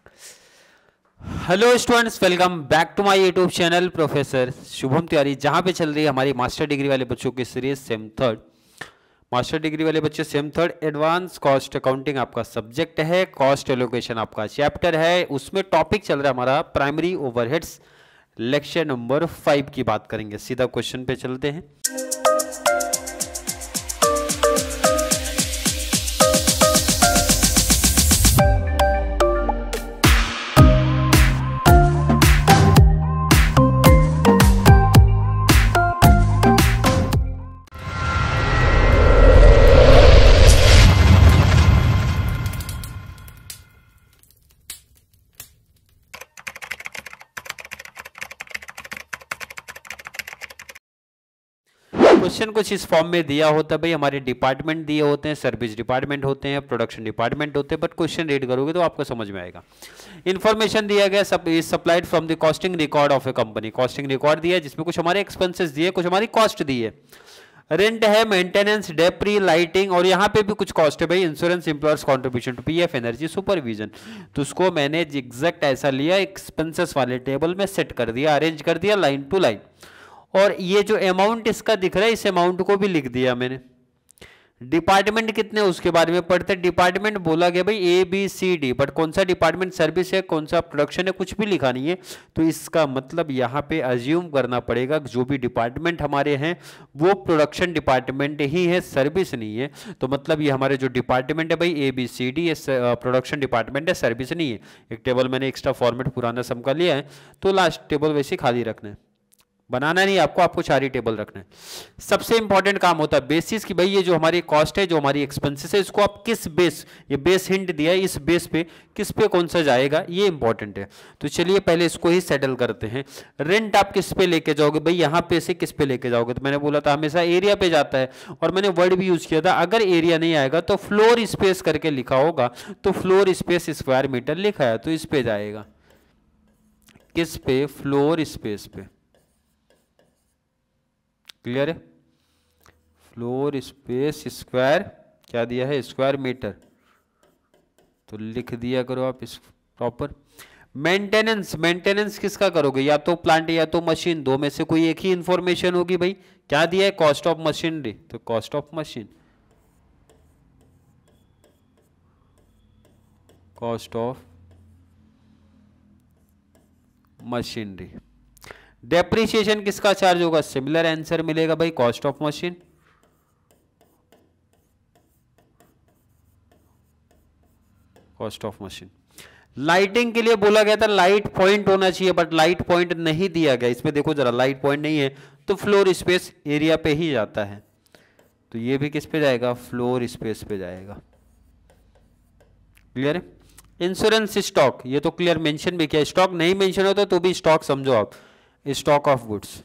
Hello students, welcome back to my YouTube channel professor Shubham Tiwari, जहां पे चल रही है हमारी मास्टर डिग्री वाले बच्चों की series same third. Master degree वाले बच्चे same third advance cost accounting आपका सब्जेक्ट है, कॉस्ट एलोकेशन आपका चैप्टर है। उसमें टॉपिक चल रहा है हमारा प्राइमरी ओवरहेड्स। लेक्चर नंबर 5 की बात करेंगे। सीधा क्वेश्चन पे चलते हैं। क्वेश्चन कुछ इस फॉर्म में दिया होता है भाई, हमारे डिपार्टमेंट दिए होते हैं, सर्विस डिपार्टमेंट होते हैं, प्रोडक्शन डिपार्टमेंट होते हैं, बट क्वेश्चन रीड करोगे तो आपको समझ में आएगा। इन्फॉर्मेशन दिया गया सब is supplied from the costing record of A company. Costing record दिया है जिसमें कुछ हमारे एक्सपेंसेस दिए, कुछ हमारी कॉस्ट दी है। रेंट है, मेंटेनेंस, डेप्री, लाइटिंग, और यहाँ पे भी कुछ कॉस्ट है भाई, insurance, employers contribution to PF, energy, supervision. तो उसको मैंने एग्जैक्ट ऐसा लिया, एक्सपेंसेस वाले टेबल में सेट कर दिया, अरेंज कर दिया लाइन टू लाइन। और ये जो अमाउंट इसका दिख रहा है, इस अमाउंट को भी लिख दिया मैंने। डिपार्टमेंट कितने उसके बारे में पढ़ते। डिपार्टमेंट बोला गया भाई A B C D, but कौन सा डिपार्टमेंट सर्विस है, कौन सा प्रोडक्शन है, कुछ भी लिखा नहीं है। तो इसका मतलब यहाँ पे अज्यूम करना पड़ेगा जो भी डिपार्टमेंट हमारे हैं वो प्रोडक्शन डिपार्टमेंट ही है, सर्विस नहीं है। तो मतलब ये हमारे जो डिपार्टमेंट है भाई ए बी सी डी, ये प्रोडक्शन डिपार्टमेंट है, सर्विस नहीं है। एक टेबल मैंने एक्स्ट्रा फॉर्मेट पुराना सम का लिया है, तो लास्ट टेबल वैसे खाली रखना है, बनाना नहीं आपको सारी टेबल रखना है। सबसे इंपॉर्टेंट काम होता है बेसिस की भाई, ये जो हमारी कॉस्ट है, जो हमारी एक्सपेंसेस है, इसको आप किस बेस, ये बेस हिंट दिया है, इस बेस पे किस पे कौन सा जाएगा, ये इंपॉर्टेंट है। तो चलिए पहले इसको ही सेटल करते हैं। रेंट आप किस पे लेके जाओगे भाई, यहाँ पे से किस पे लेके जाओगे। तो मैंने बोला था हमेशा एरिया पे जाता है, और मैंने वर्ड भी यूज किया था, अगर एरिया नहीं आएगा तो फ्लोर स्पेस करके लिखा होगा, तो फ्लोर स्पेस स्क्वायर मीटर लिखा है तो इस पे जाएगा। किस पे, फ्लोर स्पेस पे। क्लियर है। फ्लोर स्पेस स्क्वायर क्या दिया है, स्क्वायर मीटर, तो लिख दिया करो आप इस प्रॉपर। मेंटेनेंस, मेंटेनेंस किसका करोगे, या तो प्लांट या तो मशीन, दो में से कोई एक ही इंफॉर्मेशन होगी भाई। क्या दिया है, कॉस्ट ऑफ मशीनरी, तो cost of machine, cost of machinery. Depreciation किसका चार्ज होगा, सिमिलर आंसर मिलेगा भाई, cost of machine, cost of machine. Lighting के लिए बोला गया था लाइट पॉइंट होना चाहिए, बट लाइट पॉइंट नहीं दिया गया। इसमें देखो जरा, लाइट पॉइंट नहीं है, तो फ्लोर स्पेस एरिया पे ही जाता है, तो ये भी किस पे जाएगा, फ्लोर स्पेस पे जाएगा। क्लियर है। इंश्योरेंस स्टॉक, ये तो क्लियर मेंशन भी किया, स्टॉक नहीं मेंशन होता तो भी स्टॉक समझो आप, stock of goods.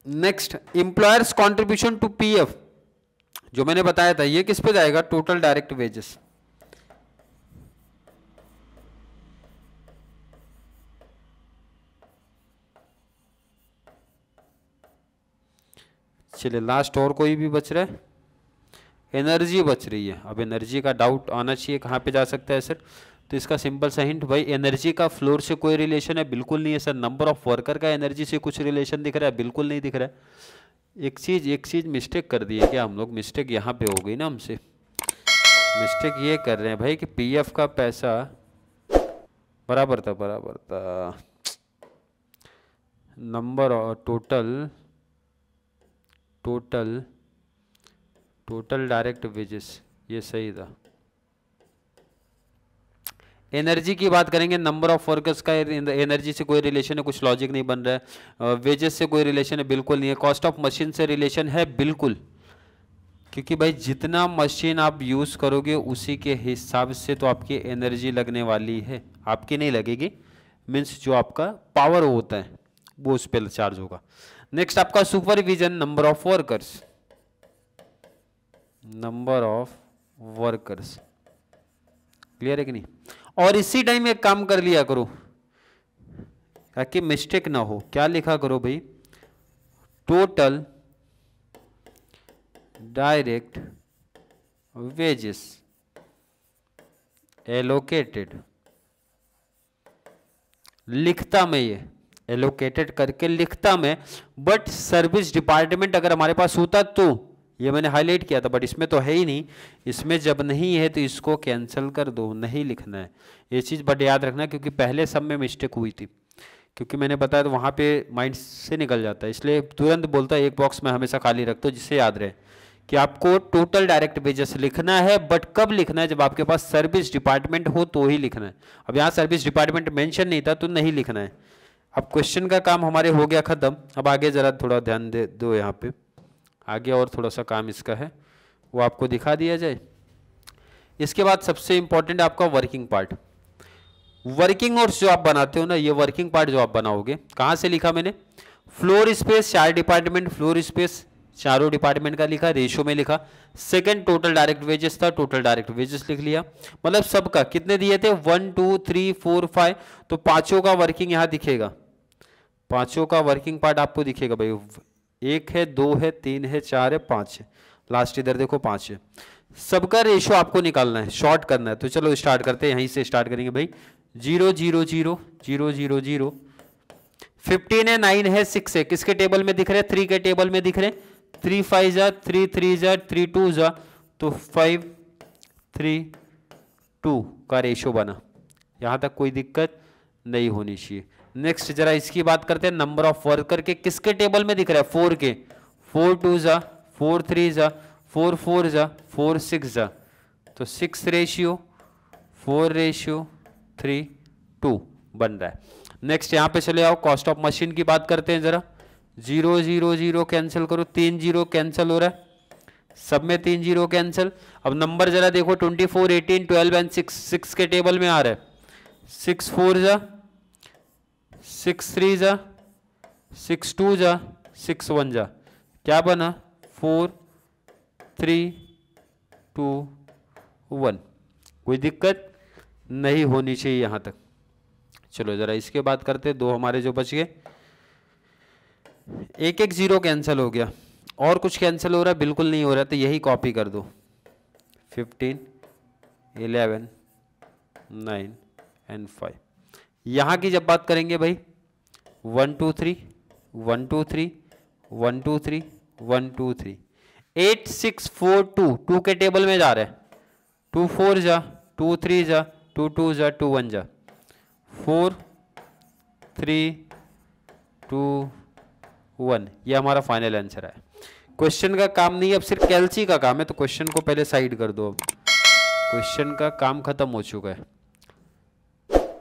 Next, employers contribution to PF, जो मैंने बताया था, ये किस पे जाएगा, टोटल डायरेक्ट वेजेस। चलिए लास्ट, और कोई भी बच रहा है, एनर्जी बच रही है। अब एनर्जी का डाउट आना चाहिए, कहाँ पे जा सकता है सर, तो इसका सिंपल सा हिंट भाई, एनर्जी का फ्लोर से कोई रिलेशन है, बिल्कुल नहीं है सर। नंबर ऑफ वर्कर का एनर्जी से कुछ रिलेशन दिख रहा है, बिल्कुल नहीं दिख रहा है। एक चीज मिस्टेक कर दी है क्या हम लोग, मिस्टेक यहाँ पे हो गई ना हमसे। मिस्टेक ये कर रहे हैं भाई कि पीएफ का पैसा बराबर था नंबर और टोटल डायरेक्ट वेजेस, ये सही था। एनर्जी की बात करेंगे, नंबर ऑफ वर्कर्स का एनर्जी से कोई रिलेशन है, कुछ लॉजिक नहीं बन रहा है। वेजेस से कोई रिलेशन है, बिल्कुल नहीं है। कॉस्ट ऑफ मशीन से रिलेशन है, बिल्कुल, क्योंकि भाई जितना मशीन आप यूज करोगे उसी के हिसाब से तो आपकी एनर्जी लगने वाली है, आपकी नहीं लगेगी, मीन्स जो आपका पावर होता है वो उस पर चार्ज होगा। नेक्स्ट आपका supervision, number of workers, number of workers. Clear है कि नहीं। और इसी टाइम एक काम कर लिया करो ताकि मिस्टेक ना हो, क्या लिखा करो भाई, टोटल डायरेक्ट वेजेस एलोकेटेड, लिखता मैं ये एलोकेटेड करके लिखता मैं, बट सर्विस डिपार्टमेंट अगर हमारे पास होता तो, ये मैंने हाईलाइट किया था, बट इसमें तो है ही नहीं। इसमें जब नहीं है तो इसको कैंसिल कर दो, नहीं लिखना है ये चीज़, बट याद रखना क्योंकि पहले सब में मिस्टेक हुई थी, क्योंकि मैंने बताया तो वहाँ पे माइंड से निकल जाता है, इसलिए तुरंत बोलता है एक बॉक्स में हमेशा खाली रख दो, जिससे याद रहे कि आपको टोटल डायरेक्ट वेजेस लिखना है, बट कब लिखना है, जब आपके पास सर्विस डिपार्टमेंट हो तो ही लिखना है। अब यहाँ सर्विस डिपार्टमेंट मेंशन नहीं था तो नहीं लिखना है। अब क्वेश्चन का काम हमारे हो गया खत्म। अब आगे जरा थोड़ा ध्यान दे दो, यहाँ पे आगे और थोड़ा सा काम इसका है, वो आपको दिखा दिया जाए। इसके बाद सबसे इंपॉर्टेंट आपका वर्किंग पार्ट। वर्किंग नोट्स जो आप बनाते हो ना, ये वर्किंग पार्ट जो आप बनाओगे, कहाँ से लिखा मैंने, floor space 4 department, floor space चारों डिपार्टमेंट का लिखा, रेशो में लिखा। सेकंड टोटल डायरेक्ट वेजेस था, टोटल डायरेक्ट वेजेस लिख लिया, मतलब सबका कितने दिए थे 1 2 3 4 5, तो पांचों का वर्किंग यहाँ दिखेगा, पांचों का वर्किंग पार्ट आपको दिखेगा भाई, 1 है 2 है 3 है 4 है 5 है, लास्ट इधर देखो 5 है। सबका रेशो आपको निकालना है, शॉर्ट करना है। तो चलो स्टार्ट करते हैं, यहीं से स्टार्ट करेंगे भाई। 0 0 0 0 0 0, 15 है 9 है 6 है, किसके टेबल में दिख रहे हैं, 3 के टेबल में दिख रहे हैं। 3 5 जा 3 3 जा 3 2 जा, तो 5 3 2 का रेशो बना। यहां तक कोई दिक्कत नहीं होनी चाहिए। नेक्स्ट जरा इसकी बात करते हैं, नंबर ऑफ वर्कर के किसके टेबल में दिख रहा है, 4 के, 4 2 जा 4 3 जा 4 4 जा 4 6 जा, तो 6 रेशियो 4 रेशियो 3 2 बन रहा है। नेक्स्ट यहाँ पे चले आओ, कॉस्ट ऑफ मशीन की बात करते हैं जरा। 0 0 0 कैंसिल करो, 3 0 कैंसिल हो रहा है, सब में 3 0 कैंसिल। अब नंबर जरा देखो, 24 18 12 एंड 6, 6 के टेबल में आ रहा है। 6 4 जा 6 3 जा 6 2 जा 6 1 जा, क्या बना 4 3 2 1, कोई दिक्कत नहीं होनी चाहिए यहां तक। चलो जरा इसके बात करते हैं, 2 हमारे जो बच गए, 1 1 0 कैंसिल हो गया, और कुछ कैंसिल हो रहा है, बिल्कुल नहीं हो रहा, तो यही कॉपी कर दो। 15 11 9 एंड 5। यहाँ की जब बात करेंगे भाई, 1 2 3 1 2 3 1 2 3 1 2 3, 8 6 4 2, 2 के टेबल में जा रहा है, 2 4 जा 2 3 जा 2 2 जा 2 1 जा, 4 3 2 1, ये हमारा फाइनल आंसर है। क्वेश्चन का काम नहीं, अब सिर्फ कैलसी का काम है, तो क्वेश्चन को पहले साइड कर दो। अब क्वेश्चन का काम खत्म हो चुका है,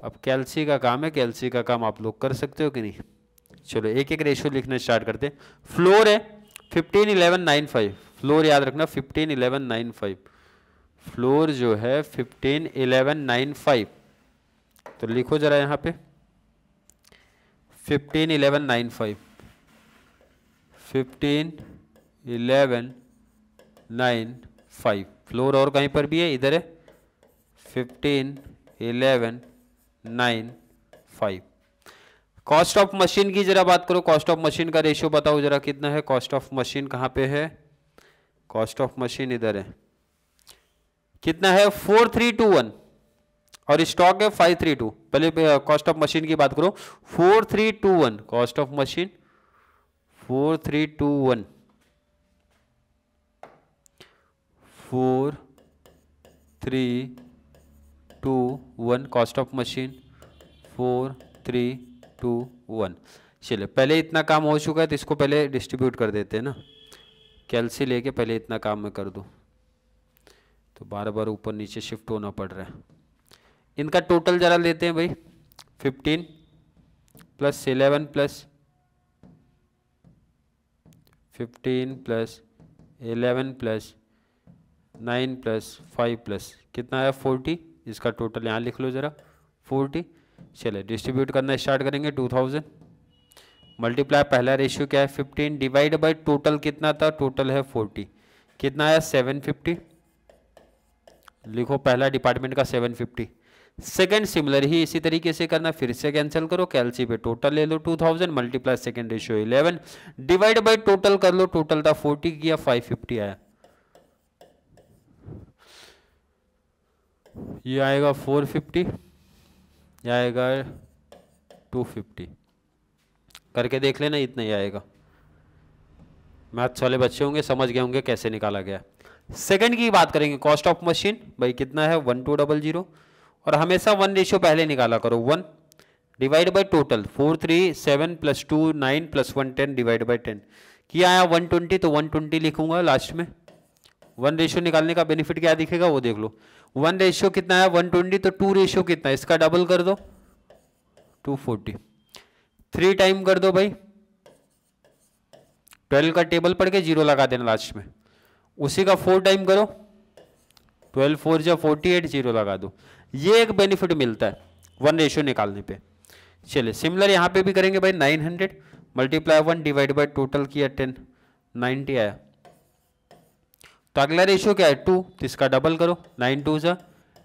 अब कैलसी का काम है, कैलसी का काम आप लोग कर सकते हो कि नहीं। चलो एक एक रेशियो लिखना स्टार्ट करते हैं। फ्लोर है 15 11 9 5, फ्लोर याद रखना 15 11 9 5, फ्लोर जो है 15 11 9 5, तो लिखो जरा यहाँ पे 15 11 9 5, 15 11 9 5, फ्लोर और कहीं पर भी है, इधर है 15 11 9 5। कॉस्ट ऑफ मशीन की जरा बात करो, कॉस्ट ऑफ मशीन का रेशियो बताओ जरा कितना है। कॉस्ट ऑफ मशीन कहाँ पे है, कॉस्ट ऑफ मशीन इधर है, कितना है 4321, और स्टॉक है 532। पहले कॉस्ट ऑफ मशीन की बात करो, 4321 cost of machine 4321 4321 cost of machine 4321। चलिए पहले इतना काम हो चुका है, तो इसको पहले डिस्ट्रीब्यूट कर देते हैं ना, कैलसी लेके पहले इतना काम मैं कर दूं, तो बार बार ऊपर नीचे शिफ्ट होना पड़ रहा है। इनका टोटल जरा लेते हैं भाई, 15 plus 11 plus 15 plus 11 plus 9 plus 5 plus कितना है 40, इसका टोटल यहाँ लिख लो जरा 40। चले डिस्ट्रीब्यूट करना स्टार्ट करेंगे। 2000 मल्टीप्लाई, पहला रेशियो क्या है 15, डिवाइड बाय टोटल कितना था, टोटल है 40, कितना है 750, लिखो पहला डिपार्टमेंट का 750। सेकंड सिमिलर ही इसी तरीके से करना, फिर से कैंसिल करो, कैलसी पे टोटल ले लो 2000 multiply second ratio 11 divide by total कर लो, टोटल था 40 किया 550 आया, ये आएगा 450, ये आएगा 250, करके देख लेना, इतना ही आएगा। मैथ्स वाले बच्चे होंगे समझ गए होंगे कैसे निकाला गया। सेकंड की बात करेंगे, कॉस्ट ऑफ मशीन भाई कितना है 1200, और हमेशा 1 रेशियो पहले निकाला करो, 1 divide by total 437 + 2 9 + 1 10 divide by 10 किया आया 120, तो 120 लिखूंगा लास्ट में। 1 रेशियो निकालने का बेनिफिट क्या दिखेगा वो देख लो। 1 रेशियो कितना है 120, तो 2 रेशियो कितना है, इसका डबल कर दो 240, 3 टाइम कर दो भाई 12 का टेबल पढ़ के 0 लगा देना लास्ट में, उसी का 4 टाइम करो 12 4 जा 48, 0 लगा दो। ये एक बेनिफिट मिलता है 1 रेशियो निकालने पे। चलिए सिमिलर यहाँ पे भी करेंगे भाई, 900 मल्टीप्लाई 1 डिवाइड बाई टोटल किया 10, 90 आया। तो अगला रेशियो क्या है 2, तो इसका डबल करो 9 2 जा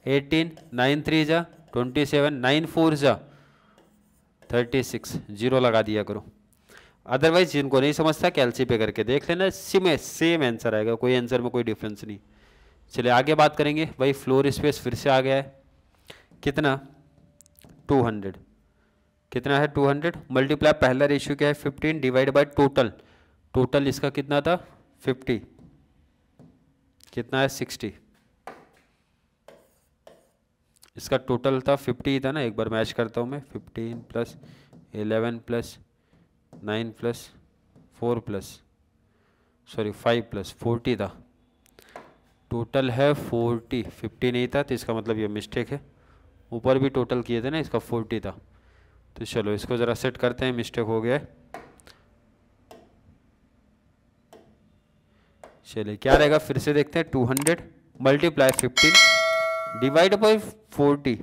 18, 9 3 जा 27, 9 4 जा 36, 0 लगा दिया करो। अदरवाइज जिनको नहीं समझता कैलसी पे करके देख लेना, सेम आंसर आएगा, कोई आंसर में कोई डिफरेंस नहीं। चलिए आगे बात करेंगे भाई, फ्लोर स्पेस फिर से आ गया है कितना 200, कितना है 200 मल्टीप्लाई पहला रेशियो क्या है 15 डिवाइड बाय टोटल, टोटल इसका कितना था 50, कितना है 60, इसका टोटल था 50 था ना, एक बार मैच करता हूँ मैं, 15 + 11 + 9 + 4 + 5 + 40 था, टोटल है 40, 50 नहीं था तो इसका मतलब ये मिस्टेक है, ऊपर भी टोटल किए थे ना, इसका 40 था। तो चलो इसको ज़रा सेट करते हैं, मिस्टेक हो गया है। चलिए क्या रहेगा फिर से देखते हैं, 200 मल्टीप्लाई 15 डिवाइड बाई 40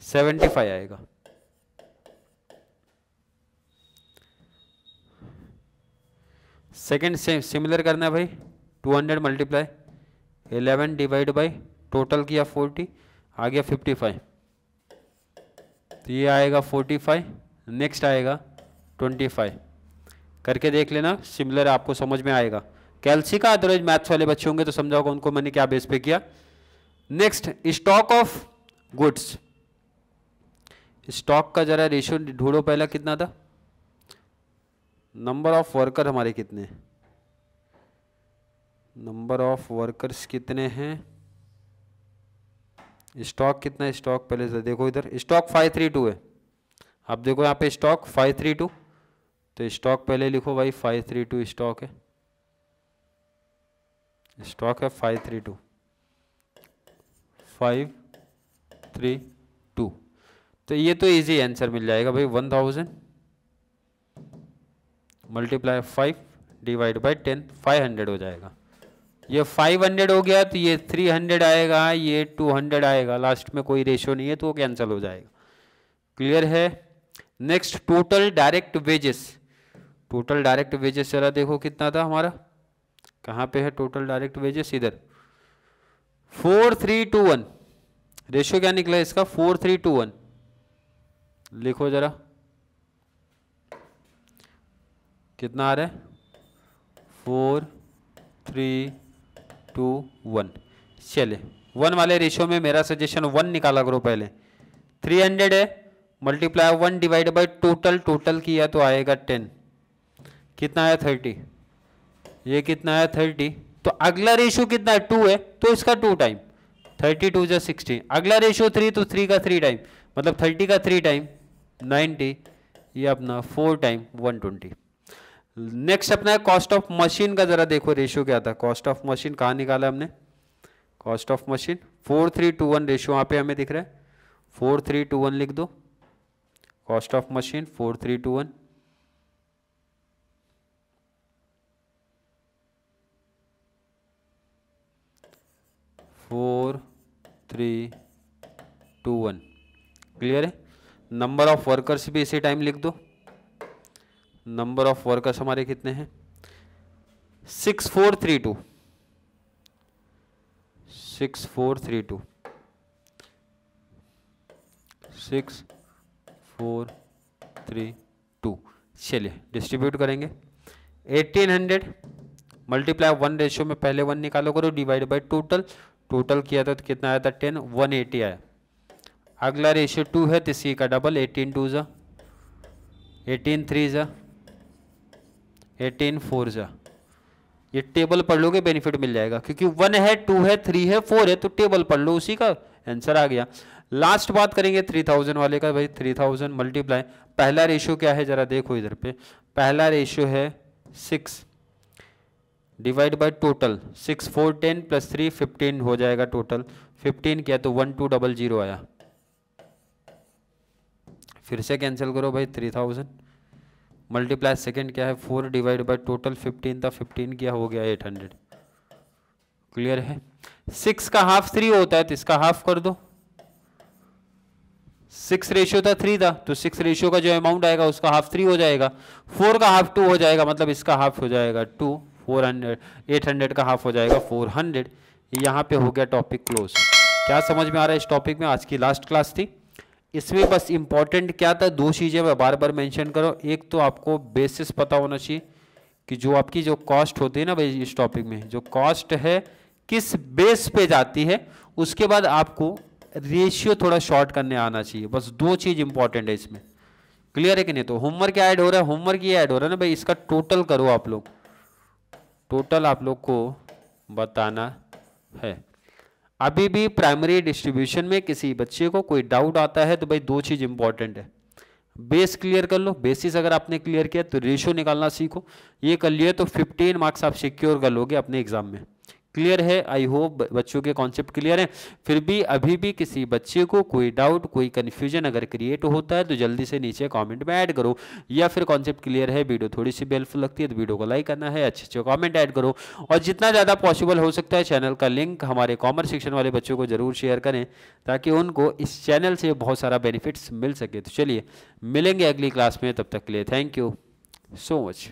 75 आएगा। सेकेंड से सिमिलर करना है भाई, 200 मल्टीप्लाई 11 डिवाइड बाई टोटल किया 40 आ गया 55, तो ये आएगा 45, नेक्स्ट आएगा 25, करके देख लेना, सिमिलर आपको समझ में आएगा। कैलसी का अदरवाइज मैथ्स वाले बच्चे होंगे तो समझाओगे उनको मैंने क्या बेस पे किया। Next stock of goods, stock का जरा रेशियो ढूंढो, पहला कितना था, नंबर ऑफ वर्कर हमारे कितने हैं, नंबर ऑफ वर्कर्स कितने हैं, स्टॉक कितना है, स्टॉक पहले से देखो इधर, स्टॉक 532 है, आप देखो यहाँ पे स्टॉक 532, तो स्टॉक पहले लिखो भाई 532 स्टॉक है, स्टॉक है 532 532, तो ये तो इजी आंसर मिल जाएगा भाई, 1000 मल्टीप्लाई 5 डिवाइड बाई 10 500 हो जाएगा। ये 500 हो गया तो ये 300 आएगा, ये 200 आएगा, लास्ट में कोई रेशियो नहीं है तो वो कैंसिल हो जाएगा। क्लियर है। Next total direct wages, total direct wages जरा देखो कितना था हमारा, कहाँ पे है टोटल डायरेक्ट वेजेस, इधर 4321, रेशियो क्या निकला इसका 4321, लिखो जरा कितना आ रहा है 4321। चले 1 वाले रेशियो में मेरा सजेशन 1 निकाला करो पहले, 300 है multiply 1 divide by total, total किया तो आएगा 10, कितना है 30, ये कितना है 30, तो अगला रेशियो कितना है 2 है तो इसका 2 टाइम 32 जा 60, अगला रेशियो 3 तो 3 का 3 टाइम मतलब 30 का 3 टाइम 90, ये अपना 4 टाइम 120। नेक्स्ट अपना है कॉस्ट ऑफ मशीन का, जरा देखो रेशियो क्या था, कॉस्ट ऑफ मशीन कहाँ निकाला हमने, कॉस्ट ऑफ मशीन 4321 रेशियो वहाँ पे हमें दिख रहा है, 4321 लिख दो, कॉस्ट ऑफ मशीन 4321, क्लियर है। नंबर ऑफ वर्कर्स भी इसी टाइम लिख दो, नंबर ऑफ वर्कर्स हमारे कितने हैं 6432, 6432 6432। चलिए डिस्ट्रीब्यूट करेंगे, 1800 मल्टीप्लाई 1 रेशियो में पहले 1 निकालो करो डिवाइड बाय टोटल, टोटल किया था तो कितना आया था 10, 180 आया। अगला रेशियो 2 है तो इसी का डबल, 18 2 जा 18 3 जा 18 4 जा। ये टेबल पढ़ लोगे बेनिफिट मिल जाएगा, क्योंकि 1 है 2 है 3 है 4 है, तो टेबल पढ़ लो, उसी का आंसर आ गया। लास्ट बात करेंगे 3000 वाले का। भाई 3000 मल्टीप्लाई, पहला रेशियो क्या है जरा देखो इधर पे, पहला रेशियो है 6 डिवाइड बाय टोटल, 6 4 10 प्लस 3 15 हो जाएगा टोटल, 15 किया तो 1200 आया। फिर से कैंसिल करो भाई, 3000 मल्टीप्लाई सेकेंड क्या है 4 डिवाइड बाय टोटल 15 था, 15 किया हो गया 800। क्लियर है? 6 का हाफ 3 होता है तो इसका हाफ कर दो। 6 रेशियो था 3 था, तो 6 रेशियो का जो अमाउंट आएगा उसका हाफ 3 हो जाएगा। 4 का हाफ 2 हो जाएगा, मतलब इसका हाफ हो जाएगा 2। 400 800 का हाफ हो जाएगा 400। यहाँ पे हो गया टॉपिक क्लोज। क्या समझ में आ रहा है इस टॉपिक में? आज की लास्ट क्लास थी। इसमें बस इंपॉर्टेंट क्या था, 2 चीज़ें मैं बार बार मेंशन करो। एक तो आपको बेसिस पता होना चाहिए कि जो आपकी जो कॉस्ट होती है ना भाई, इस टॉपिक में जो कॉस्ट है किस बेस पे जाती है। उसके बाद आपको रेशियो थोड़ा शॉर्ट करने आना चाहिए। बस 2 चीज़ इंपॉर्टेंट है इसमें। क्लियर है कि नहीं? तो होमवर्क क्या ऐड हो रहा है? होमवर्क ये ऐड हो रहा है ना भाई, इसका टोटल करो आप लोग, टोटल आप लोग को बताना है। अभी भी प्राइमरी डिस्ट्रीब्यूशन में किसी बच्चे को कोई डाउट आता है तो भाई 2 चीज़ इंपॉर्टेंट है। बेस क्लियर कर लो, बेसिस अगर आपने क्लियर किया तो रेशियो निकालना सीखो। ये कर लिए तो 15 मार्क्स आप सिक्योर कर लोगे अपने एग्जाम में। क्लियर है? आई होप बच्चों के कॉन्सेप्ट क्लियर है। फिर भी अभी भी किसी बच्चे को कोई डाउट कोई कन्फ्यूजन अगर क्रिएट होता है तो जल्दी से नीचे कमेंट में ऐड करो, या फिर कॉन्सेप्ट क्लियर है, वीडियो थोड़ी सी भी हेल्पफुल लगती है तो वीडियो को लाइक करना है, अच्छे अच्छे कमेंट ऐड करो, और जितना ज़्यादा पॉसिबल हो सकता है चैनल का लिंक हमारे कॉमर्स सेक्शन वाले बच्चों को जरूर शेयर करें, ताकि उनको इस चैनल से बहुत सारा बेनिफिट्स मिल सके। तो चलिए मिलेंगे अगली क्लास में, तब तक के लिए थैंक यू सो मच।